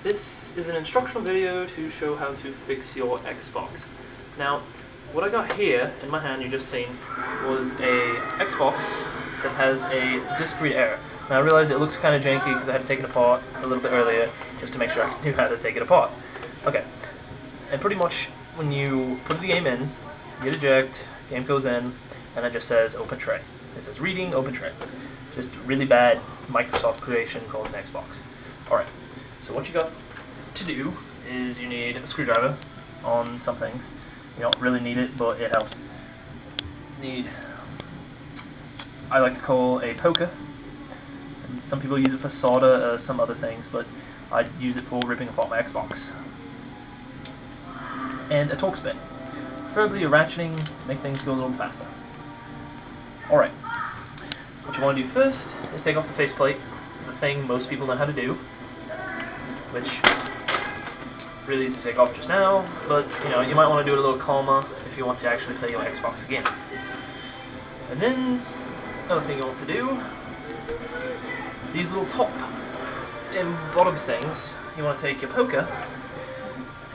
This is an instructional video to show how to fix your Xbox. Now, what I got here in my hand, you just seen, was a Xbox that has a discrete error. Now I realize it looks kind of janky because I had to take it apart a little bit earlier just to make sure I knew how to take it apart. Okay, and pretty much when you put the game in, you hit eject, game goes in, and it just says open tray. It says reading, open tray. Just really bad Microsoft creation called an Xbox. Alright, so what you got to do is you need a screwdriver on something. You don't really need it, but it helps. Need, I like to call a poker. And some people use it for solder, some other things, but I use it for ripping apart my Xbox. And a torque spin. Preferably a ratcheting, make things go a little faster. Alright, what you want to do first is take off the faceplate, the thing most people know how to do, which really easy to take off just now, but you might want to do it a little calmer if you want to actually play your Xbox again. And then, another thing you want to do, these little top and bottom things, you want to take your poker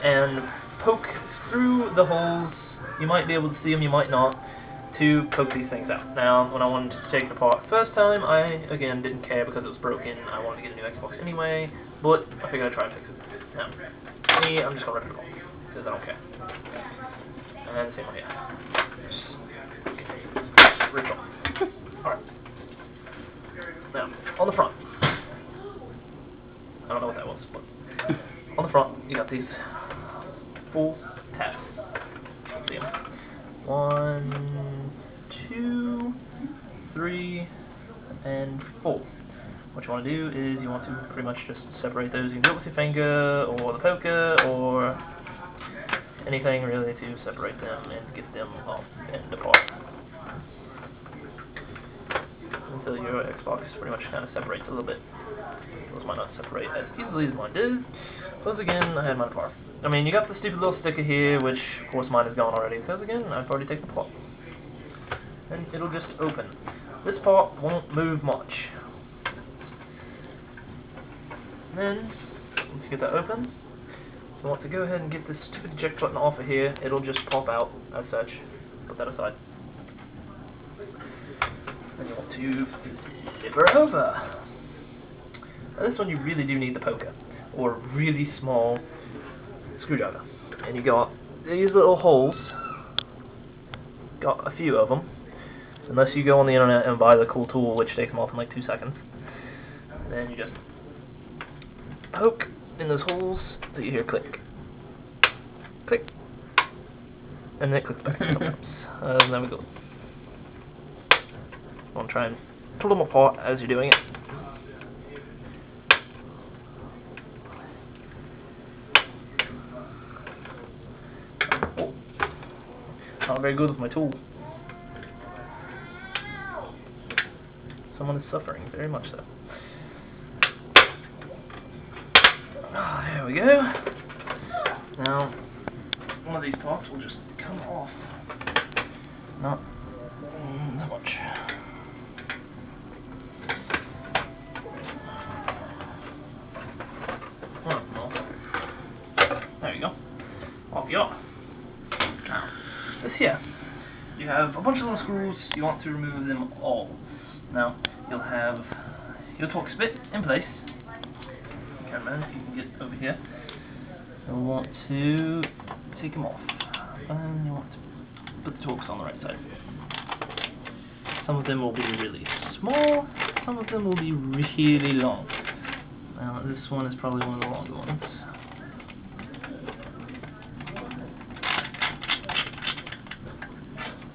and poke through the holes. You might be able to see them, you might not, to poke these things out. Now, when I wanted to take it apart first time, I, again, didn't care because it was broken. I wanted to get a new Xbox anyway, but I figured I'd try and fix it. Now, me, I'm just going to rip it apart, because I don't care. And then the same one here. Just rip it off. Alright. Now, on the front. I don't know what that was, but on the front, you got these 4 tabs. See them? 1, 2, 3, and 4. What you want to do is you want to pretty much just separate those. You can do it with your finger, or the poker, or anything really to separate them and get them off and apart. Until your Xbox pretty much kind of separates a little bit. Those might not separate as easily as mine did. Once again, I had mine apart. I mean, you got the stupid little sticker here, which of course mine is gone already, because again, I've already taken it apart. And it'll just open. This part won't move much. And then, once you get that open, you want to go ahead and get this stupid eject button off of here. It'll just pop out as such. Put that aside. Then you want to flip her over. Now this one you really do need the poker, or a really small screwdriver. And you got these little holes. Got a few of them. Unless you go on the internet and buy the cool tool, which takes them off in like 2 seconds. Then you just poke in those holes that you hear click. Click. And then it clicks back. And there we go. You want to try and pull them apart as you're doing it. Oh. Not very good with my tool. Someone is suffering, very much so. There we go. Now, one of these parts will just come off. Not that much. Oh, no. There you go. Off you are. Now, this here, you have a bunch of little screws. You want to remove them all. Now, you'll have your torque spit in place. Cameraman, if you can get over here. You'll want to take them off. And you want to put the torques on the right side. Some of them will be really small, some of them will be really long. Now, this one is probably one of the longer ones.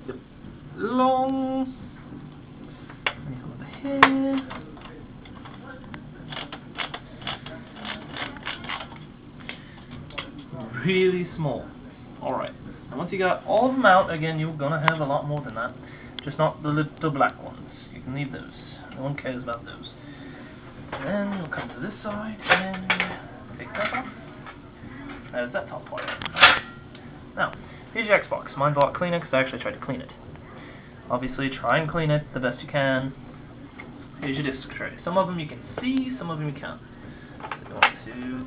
Yep. Long. Here. Really small. Alright. And once you got all of them out, again, you're going to have a lot more than that. Just not the little black ones. You can leave those. No one cares about those. And then we'll come to this side and take that off. There's that top part. Now, here's your Xbox. Mine bought cleaner because I actually tried to clean it. Obviously, try and clean it the best you can. Here's your disc tray. Some of them you can see, some of them you can't. So you want to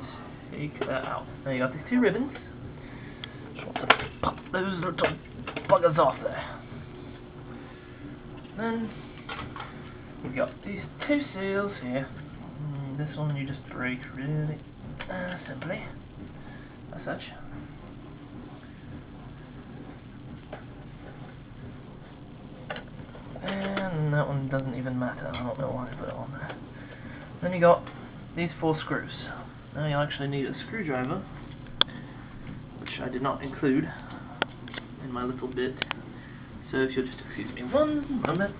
take that out. Now you got these two ribbons. Just want to pop those little buggers off there. Then we've got these two seals here. This one you just break really simply, as such. And that one doesn't even matter. I don't know why I put it on there. Then you got these 4 screws. Now you actually need a screwdriver, which I did not include in my little bit. So if you'll just excuse me one moment,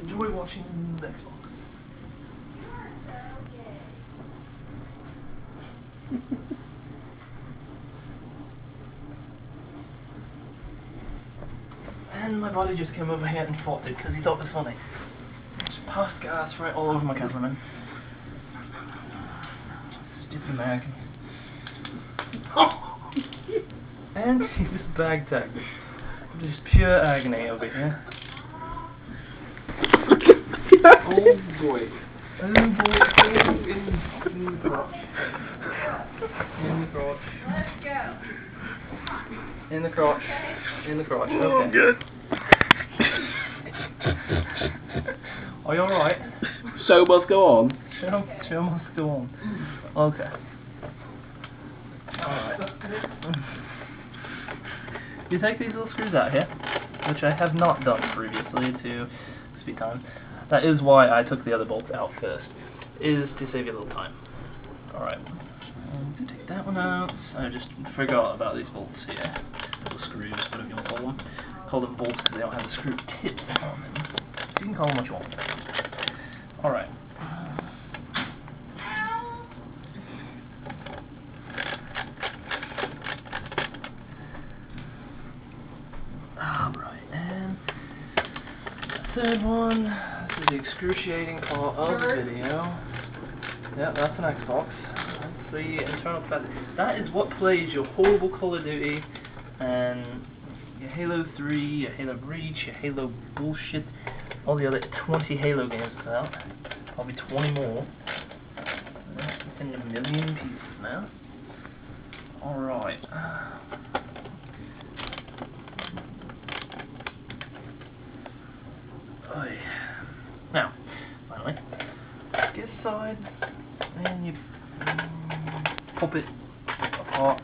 enjoy watching the next one. And my buddy just came over here and fought it because he thought it was funny. Just passed gas right all over my cameraman. Stupid American. And he just bag tagged it. Just pure agony over here. Oh boy. Oh boy. In the crotch. In the crotch. Let's go. In the crotch. In the crotch. Okay. Oh, good. Are you alright? Show must go on. Show must go on. Okay. Alright. You take these little screws out here, which I have not done previously to speed time. That is why I took the other bolts out first, is to save you a little time. Alright. To take that one out, I just forgot about these bolts here. Little screws, whatever you want to call them. Call them bolts because they don't have the screw tips on them. So you can call them what you want. Alright. Alright, and the third one, this is the excruciating part of the video. Yep, that's an Xbox. That's the internal capacity. That is what plays your horrible Call of Duty and your Halo 3, your Halo Reach, your Halo bullshit, all the other 20 Halo games that's out. Probably 20 more. That's in a million pieces now. Alright. Now, finally, get aside and you pop it apart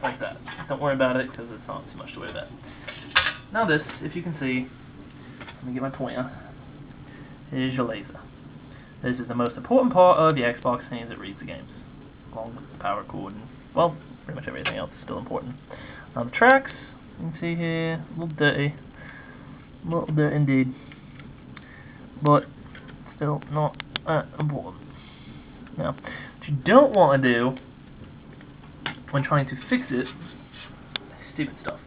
like that. Don't worry about it because it's not too much to worry about. Now this, if you can see, let me get my pointer, is your laser. This is the most important part of your Xbox thing as it reads the games, along with the power cord and, well, pretty much everything else is still important. Now the tracks, you can see here, a little dirty indeed, but still not that important. Now, what you don't want to do when trying to fix it, stupid stuff.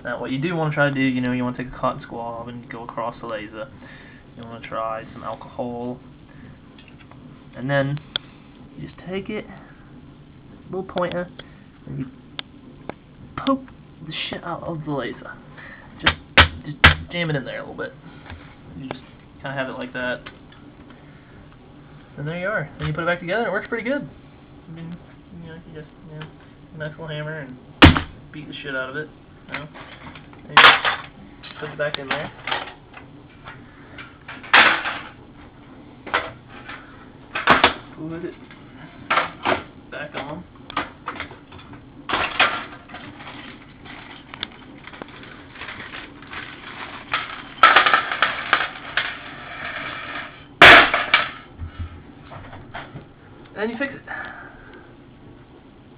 Now, what you do want to try to do, you know, you want to take a cotton swab and go across the laser. You want to try some alcohol, and then you just take it, little pointer, and you poke the shit out of the laser. Just jam it in there a little bit. You just kind of have it like that. And there you are. Then you put it back together and it works pretty good. I mean, you know, you just, you know, a nice little hammer and beat the shit out of it. You know? And you just put it back in there. Put it back on. And then you fix it.